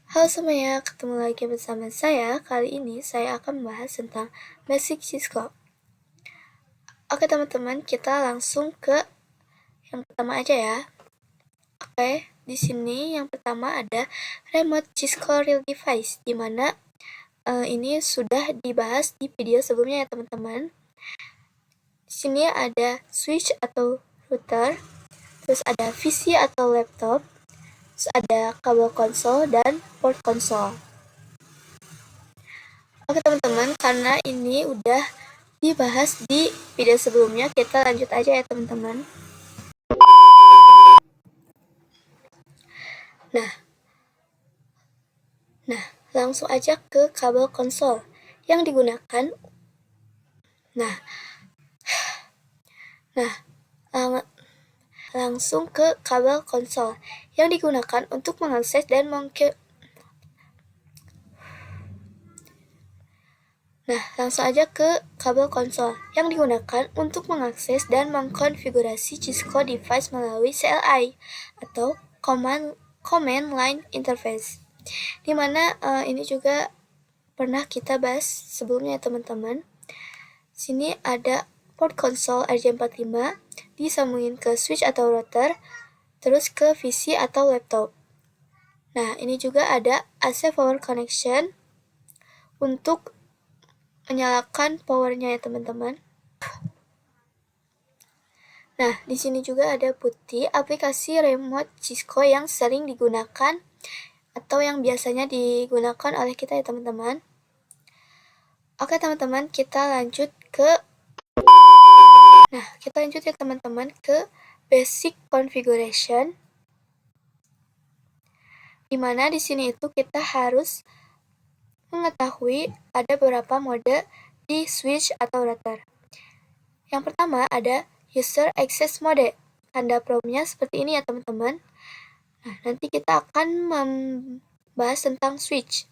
Halo semuanya, ketemu lagi bersama saya. Kali ini saya akan membahas tentang Basic Cisco. Oke teman-teman, kita langsung ke yang pertama aja ya. Oke, di sini yang pertama ada Remote Cisco Real Device, di mana ini sudah dibahas di video sebelumnya ya teman-teman. Di sini ada switch atau router, terus ada PC atau laptop, terus ada kabel konsol dan port konsol. Oke teman-teman, karena ini udah dibahas di video sebelumnya, kita lanjut aja ya teman-teman. Nah, langsung aja ke kabel konsol yang digunakan. Langsung ke kabel konsol yang digunakan untuk mengakses dan langsung aja ke kabel konsol yang digunakan untuk mengakses dan mengkonfigurasi Cisco device melalui CLI atau Command Line Interface. Dimana ini juga pernah kita bahas sebelumnya teman-teman. Sini ada port konsol RJ45 disambungin ke switch atau router, terus ke PC atau laptop. Nah, ini juga ada AC power connection untuk menyalakan powernya ya teman-teman. Nah, di sini juga ada putih, aplikasi remote Cisco yang sering digunakan atau yang biasanya digunakan oleh kita ya teman-teman. Oke teman-teman, kita lanjut ya teman-teman ke basic configuration. Dimana di sini itu kita harus mengetahui ada beberapa mode di switch atau router. Yang pertama ada user access mode. Tanda promnya seperti ini ya teman-teman. Nah, nanti kita akan membahas tentang switch,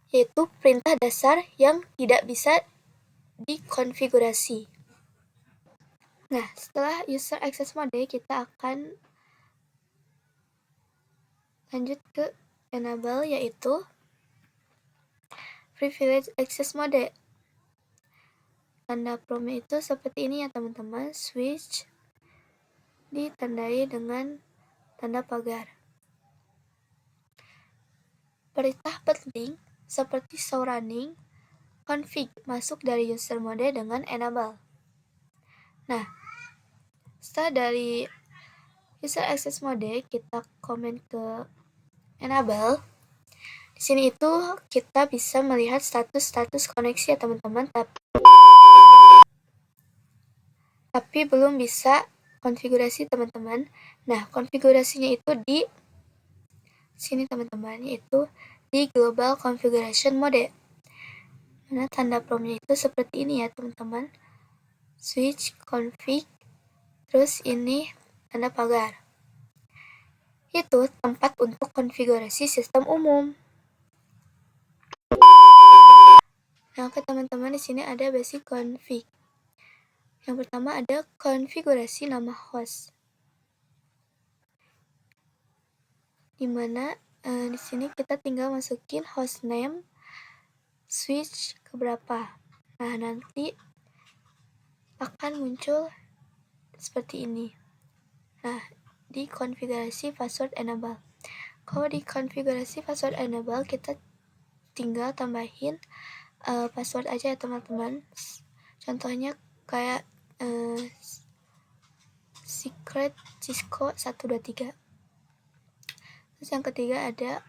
yaitu perintah dasar yang tidak bisa dikonfigurasi. Nah, setelah user access mode, kita akan lanjut ke enable, yaitu privilege access mode. Tanda promnya itu seperti ini ya teman-teman. Switch ditandai dengan tanda pagar. Perintah penting seperti show running, config masuk dari user mode dengan enable. Nah, setelah dari user access mode, kita komen ke enable. Di sini itu kita bisa melihat status koneksi ya teman-teman, tapi belum bisa konfigurasi teman-teman. Nah, konfigurasinya itu di sini teman-teman, yaitu di global configuration mode. Nah, tanda promnya itu seperti ini ya teman-teman. Switch config, terus ini tanda pagar. Itu tempat untuk konfigurasi sistem umum. Nah, oke teman-teman, di sini ada basic config. Yang pertama ada konfigurasi nama host. Dimana di sini kita tinggal masukin hostname, switch keberapa. Nah, nanti akan muncul seperti ini. Nah, di konfigurasi password enable. Kalau di konfigurasi password enable, kita tinggal tambahin password aja ya teman-teman. Contohnya kayak secret Cisco 123. Terus yang ketiga ada,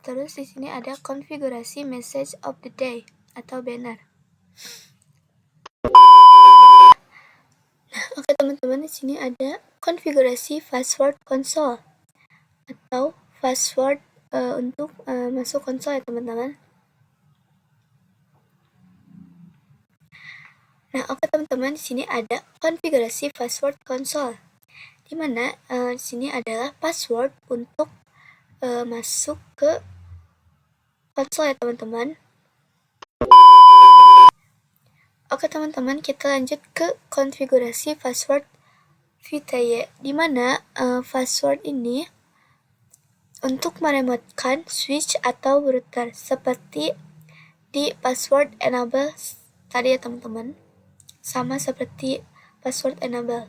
terus di sini ada konfigurasi message of the day atau banner. Nah, oke teman-teman, di sini ada konfigurasi password console atau password untuk masuk konsol ya teman-teman. Nah, oke teman-teman, di sini ada konfigurasi password console, di mana di sini adalah password untuk masuk ke konsol ya teman-teman. Oke teman-teman, kita lanjut ke konfigurasi password VTY, di mana password ini untuk meremotkan switch atau router seperti di password enable tadi ya teman-teman, sama seperti password enable.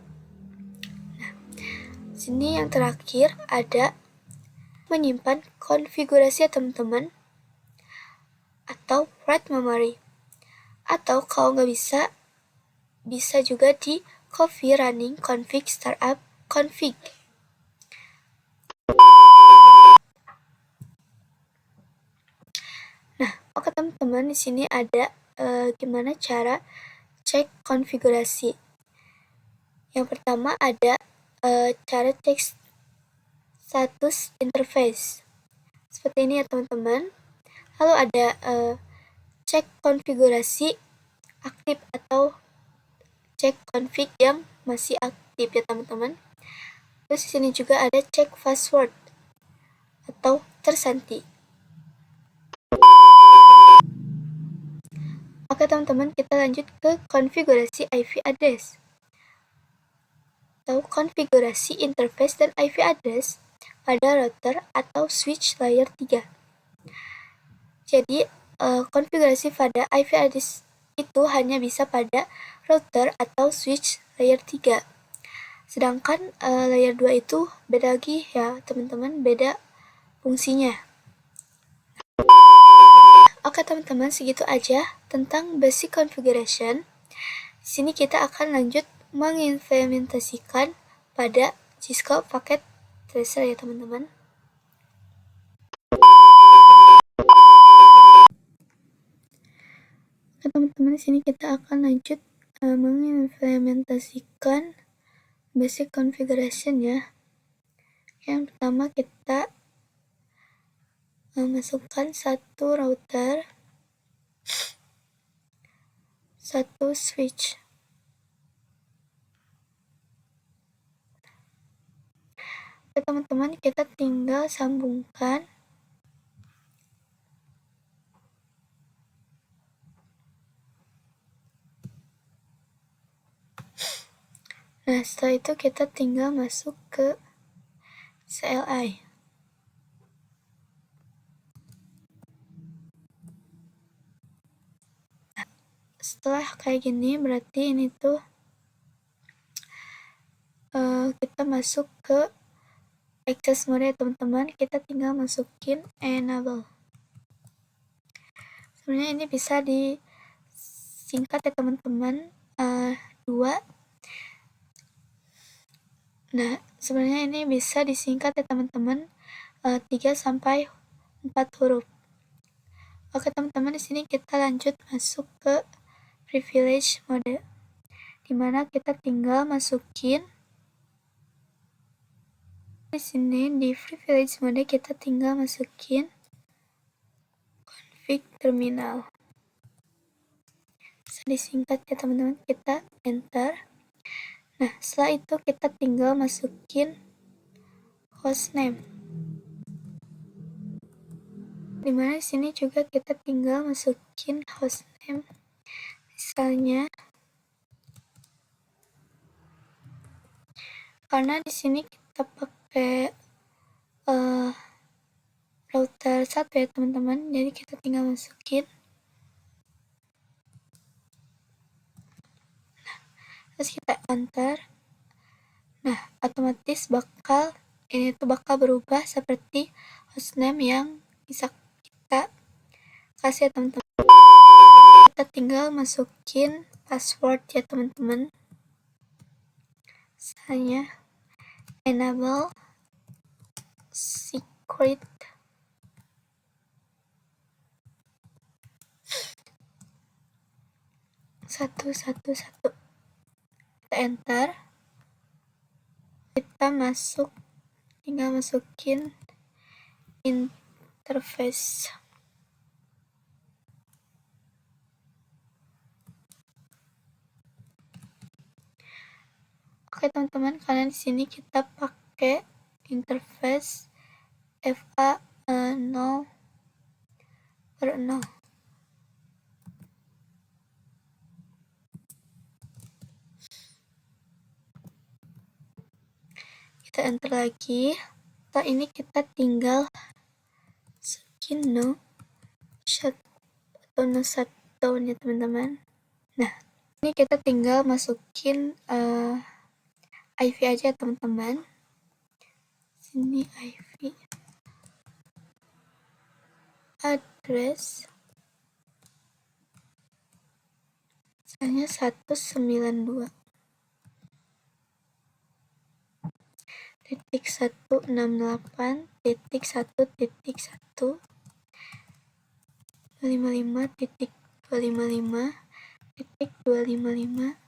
Sini yang terakhir ada menyimpan konfigurasi ya teman-teman, atau write memory, atau kalau nggak bisa juga di copy running config startup config. Nah, oke teman-teman, di sini ada gimana cara cek konfigurasi. Yang pertama ada cara cek status interface. Seperti ini ya teman-teman. Lalu ada cek konfigurasi aktif atau cek config yang masih aktif ya teman-teman. Terus di sini juga ada cek password atau tersanti. Oke teman-teman, kita lanjut ke konfigurasi IP address atau konfigurasi interface dan IP address pada router atau switch layer 3. Jadi, konfigurasi pada IP address itu hanya bisa pada router atau switch layer 3. Sedangkan layer 2 itu beda lagi ya teman-teman, beda fungsinya. Oke teman-teman, segitu aja tentang basic configuration. Di sini kita akan lanjut mengimplementasikan pada Cisco Packet Tracer ya teman-teman. Oke teman-teman, di sini kita akan lanjut mengimplementasikan basic configuration ya. Yang pertama kita memasukkan satu router, satu switch. Oke teman-teman, kita tinggal sambungkan nah setelah itu kita tinggal masuk ke CLI. Setelah kayak gini berarti ini tuh kita masuk ke access mode ya teman-teman. Kita tinggal masukin enable. Sebenarnya ini bisa disingkat ya teman-teman, 2. Nah, sebenarnya ini bisa disingkat ya teman-teman, 3 sampai 4 huruf. Oke teman-teman, di sini kita lanjut masuk ke privilege mode, dimana kita tinggal masukin di sini di privilege mode kita tinggal masukin config terminal. Bisa disingkat ya teman-teman, kita enter. Nah, setelah itu kita tinggal masukin hostname. Dimana di sini juga kita tinggal masukin hostname. Misalnya, karena di sini kita pakai router 1 ya teman-teman, jadi kita tinggal masukin. Terus kita enter. Nah, otomatis ini tuh bakal berubah seperti hostname yang bisa kita kasih ya teman-teman. Kita tinggal masukin password ya teman-teman. Misalnya enable secret satu. Kita enter. Kita tinggal masukin interface. Oke teman-teman, karena di sini kita pakai interface FA 0/0. Kita enter lagi. Setelah ini kita tinggal masukin no shutdown ya teman-teman. Nah, ini kita tinggal masukin IV aja teman-teman. Sini IV address misalnya 192 titik 168 titik 1 titik 1 255 titik 255 titik 255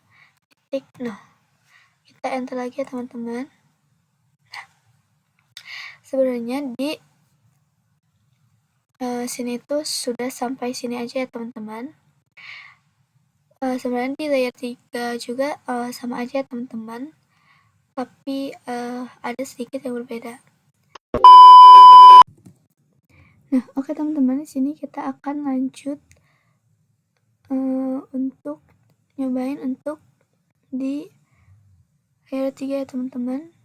titik 0. Kita enter lagi ya teman-teman. Sebenarnya di sini tuh sudah sampai sini aja ya teman-teman. Sebenarnya di layer 3 juga sama aja ya teman-teman, tapi ada sedikit yang berbeda. Nah, oke teman-teman, di sini kita akan lanjut untuk nyobain untuk di layer 3 ya teman-teman.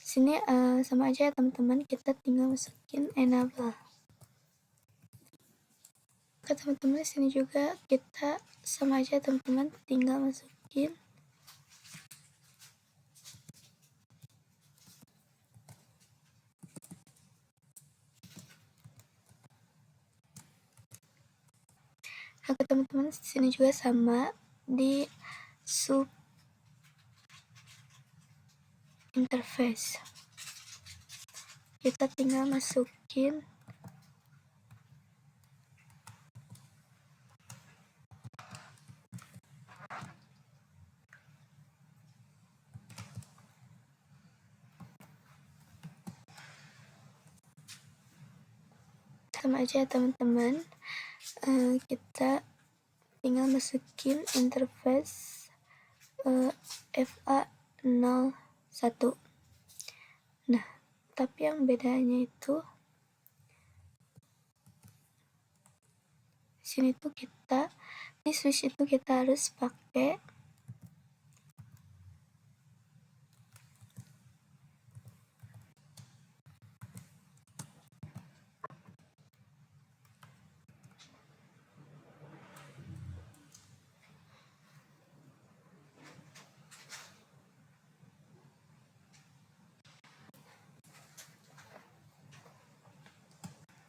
Sini sama aja ya teman-teman, kita tinggal masukin enable. Oke teman-teman, sini juga kita sama aja teman-teman, tinggal masukin oke teman-teman, sini juga sama di sub interface. Kita tinggal masukin sama aja ya teman-teman. Kita tinggal masukin interface FA01. Nah, tapi yang bedanya itu sini tuh kita di switch itu kita harus pakai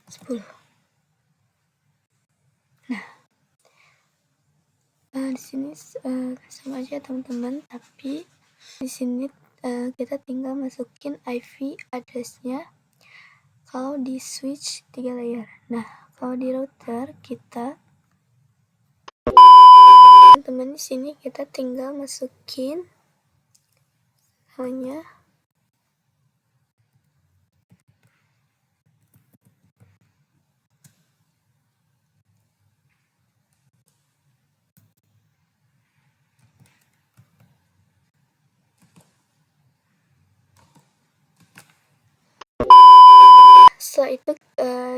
sepuluh. Nah, di sini sama aja teman-teman, tapi di sini kita tinggal masukin IP address-nya kalau di switch 3 layer. Nah, kalau di router kita teman-teman, di sini kita tinggal masukin hanya setelah itu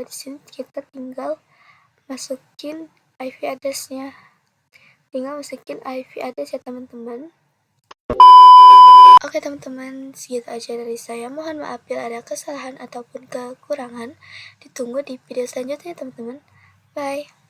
di sini kita tinggal masukin IP address-nya. Tinggal masukin IP address ya teman-teman. Oke teman-teman, segitu aja dari saya. Mohon maaf bila ada kesalahan ataupun kekurangan. Ditunggu di video selanjutnya teman-teman. Bye.